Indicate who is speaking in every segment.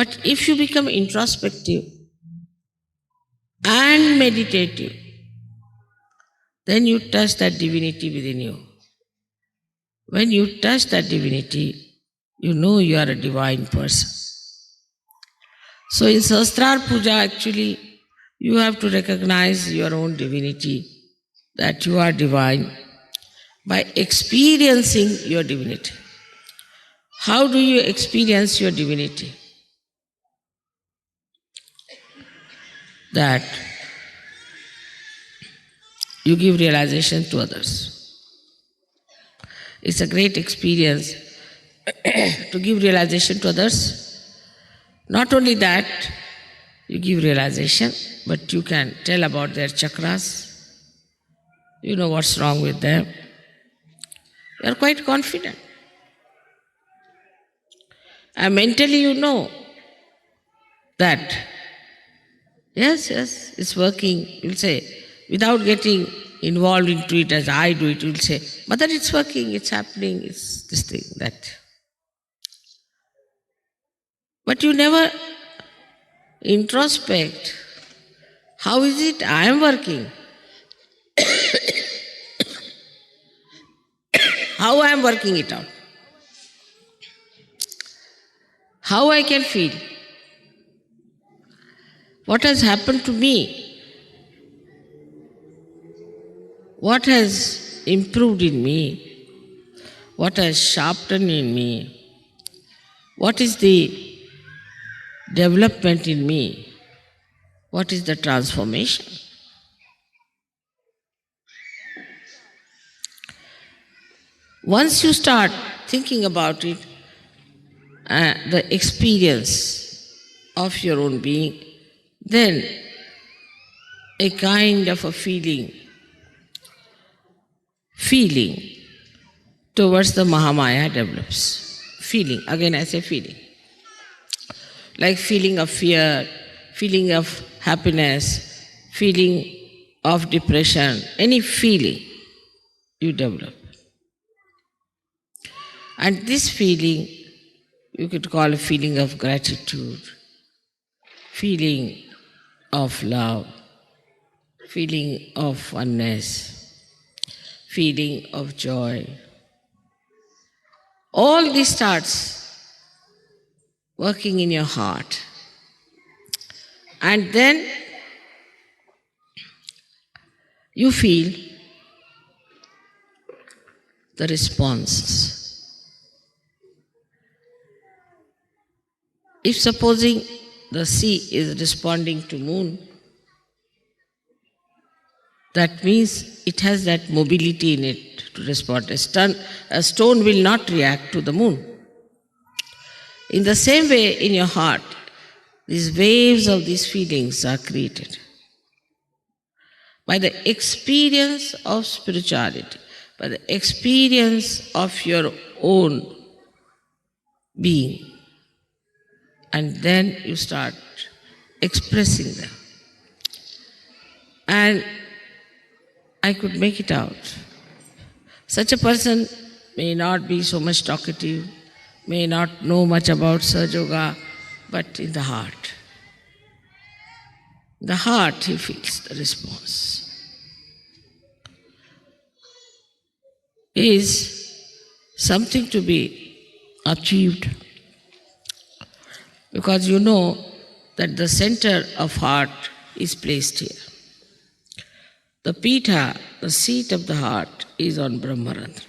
Speaker 1: But if you become introspective and meditative, then you touch that divinity within you. When you touch that divinity, you know you are a divine person. So in Sahasrar Puja, actually, you have to recognize your own divinity, that you are divine, by experiencing your divinity. How do you experience your divinity? That you give realization to others. It's a great experience to give realization to others. Not only that, you give realization, but you can tell about their chakras. You know what's wrong with them. You are quite confident. And mentally you know that, yes, it's working. You'll say, without getting involved into it as I do it, you'll say, Mother, it's working, it's happening, it's this thing, that. But you never introspect. How is it I am working? How I am working it out? How I can feel? What has happened to me? What has improved in me? What has sharpened in me? What is the development in me? What is the transformation? Once you start thinking about it, the experience of your own being, then a kind of a feeling towards the Mahamaya develops. Feeling, again I say feeling. Like feeling of fear, feeling of happiness, feeling of depression, any feeling you develop. And this feeling you could call a feeling of gratitude, feeling of love, feeling of oneness, feeling of joy. All this starts working in your heart. And then you feel the responses. If supposing the sea is responding to moon, that means it has that mobility in it to respond. A stone will not react to the moon. In the same way, in your heart, these waves of these feelings are created by the experience of spirituality, by the experience of your own being. And then you start expressing them. And I could make it out. Such a person may not be so much talkative, may not know much about Sahaja Yoga, but in the heart he feels the response. Is something to be achieved. Because you know that the center of heart is placed here. The Pitha, the seat of the heart, is on Brahmarandra.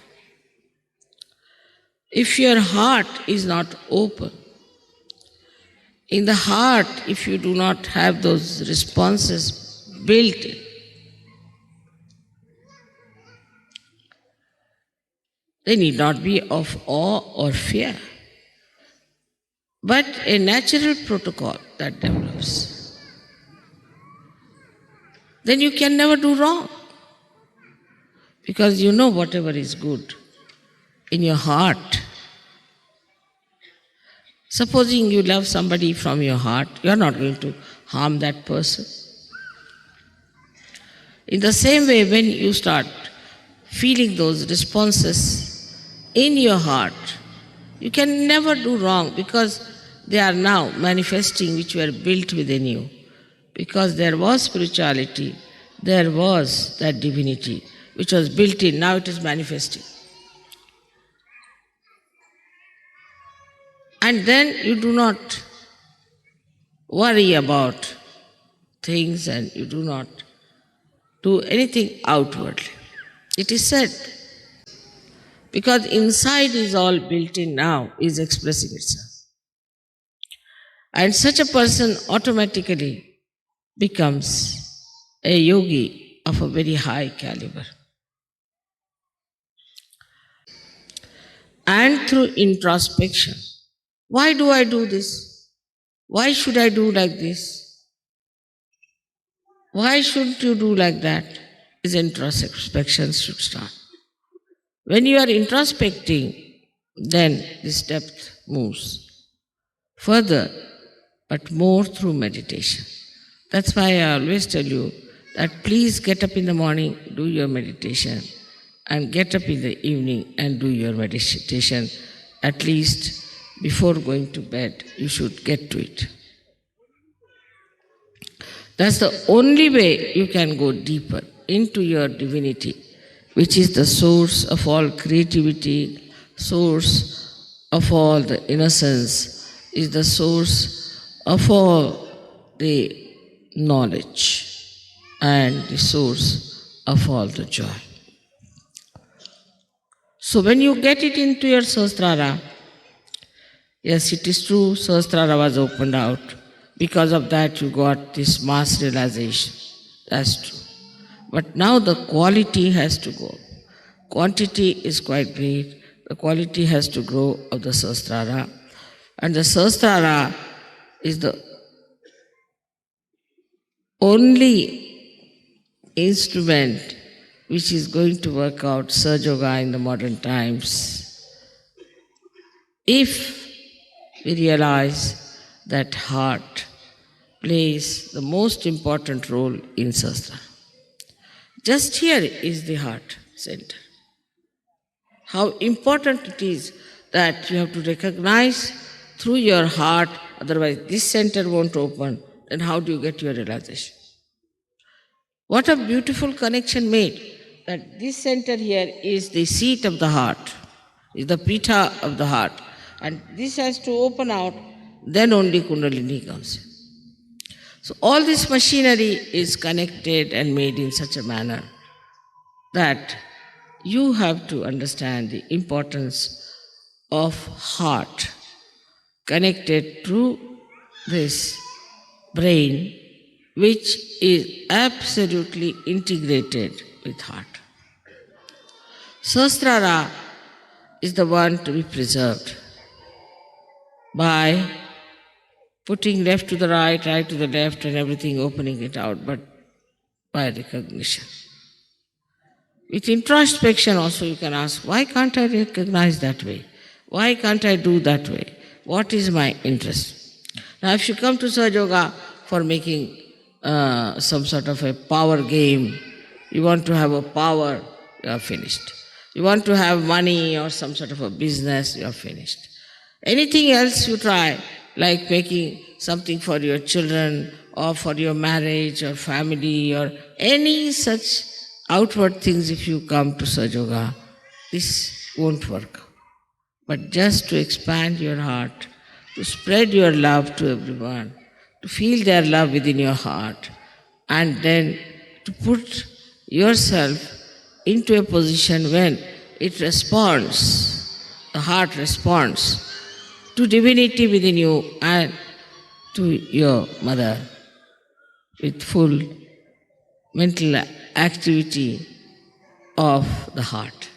Speaker 1: If your heart is not open, in the heart, if you do not have those responses built in, they need not be of awe or fear, but a natural protocol that develops. Then you can never do wrong, because you know whatever is good in your heart. Supposing you love somebody from your heart, you are not going to harm that person. In the same way, when you start feeling those responses in your heart, you can never do wrong, because they are now manifesting which were built within you. Because there was spirituality, there was that divinity which was built in, now it is manifesting. And then you do not worry about things and you do not do anything outwardly. It is said, because inside is all built in now, is expressing itself. And such a person automatically becomes a yogi of a very high caliber. And through introspection, why do I do this? Why should I do like this? Why shouldn't you do like that? Is introspection should start. When you are introspecting, then this depth moves further, but more through meditation. That's why I always tell you that please get up in the morning, do your meditation, and get up in the evening and do your meditation. At least before going to bed, you should get to it. That's the only way you can go deeper into your divinity, which is the source of all creativity, source of all the innocence, is the source of all the knowledge and the source of all the joy. So when you get it into your Sahasrara, yes, it is true, Sahasrara was opened out. Because of that you got this mass realization. That's true. But now the quality has to go. Quantity is quite great. The quality has to grow of the Sahasrara. And the Sahasrara is the only instrument which is going to work out Sahaja Yoga in the modern times. If we realize that heart plays the most important role in Sahasrara. Just here is the heart center. How important it is that you have to recognize through your heart, otherwise this center won't open, then how do you get your realization? What a beautiful connection made, that this center here is the seat of the heart, is the pita of the heart, and this has to open out, then only Kundalini comes in. So all this machinery is connected and made in such a manner that you have to understand the importance of heart connected to this brain, which is absolutely integrated with heart. Sahasrara is the one to be preserved by putting left to the right, right to the left, and everything, opening it out, but by recognition. With introspection also you can ask, why can't I recognize that way? Why can't I do that way? What is my interest? Now if you come to Sahaja Yoga for making some sort of a power game, you want to have a power, you are finished. You want to have money or some sort of a business, you are finished. Anything else you try, like making something for your children or for your marriage or family or any such outward things, if you come to Sahaja Yoga, this won't work. But just to expand your heart, to spread your love to everyone, to feel their love within your heart, and then to put yourself into a position when it responds, the heart responds to divinity within you and to your mother with full mental activity of the heart.